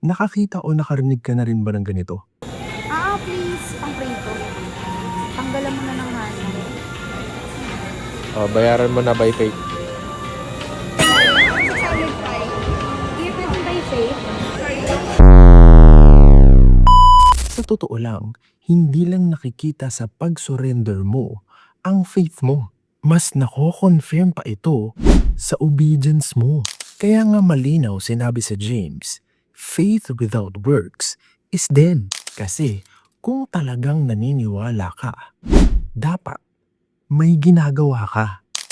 Nakakita o nakarinig ka na rin ba ng ganito? Please, pang-prito. Tanggalan mo na ng hassle. Bayaran mo na by faith. Solid pie. Give it by faith. Sa totoo lang, hindi lang nakikita sa pag-surrender mo ang faith mo. Mas nako-confirm pa ito sa obedience mo. Kaya nga malinaw sinabi sa James, faith without works is dead. Kasi kung talagang naniniwala ka, dapat may ginagawa ka.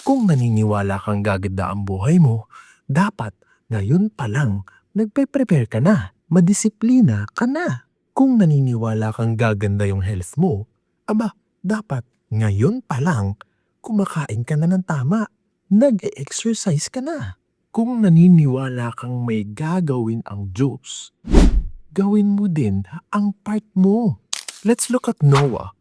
Kung naniniwala kang gaganda ang buhay mo, dapat ngayon pa lang nagpe-prepare ka na, madisiplina ka na. Kung naniniwala kang gaganda yung health mo, dapat ngayon pa lang kumakain ka na ng tama, nag-e-exercise ka na. Kung naniniwala kang may gagawin ang Diyos, gawin mo din ang part mo. Let's look at Noah,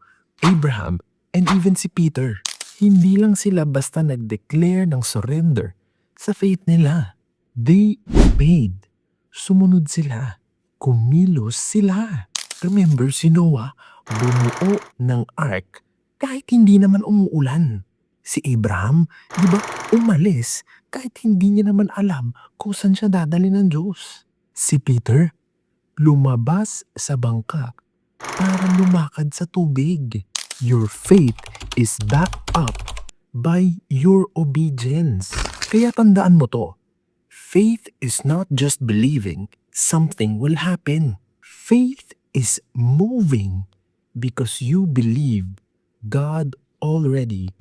Abraham, and even si Peter. Hindi lang sila basta nag-declare ng surrender sa faith nila. They obeyed. Sumunod sila. Kumilos sila. Remember si Noah, bumuo ng ark kahit hindi naman umuulan. Si Abraham, di ba, umalis kahit hindi niya naman alam kung saan siya dadali ng Diyos. Si Peter, lumabas sa bangka para lumakad sa tubig. Your faith is backed up by your obedience. Kaya tandaan mo to, faith is not just believing something will happen. Faith is moving because you believe God already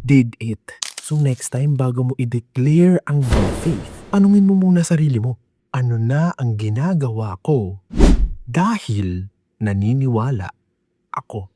did it. So next time bago mo i-declare ang your faith, tanungin mo muna sarili mo, ano na ang ginagawa ko dahil naniniwala ako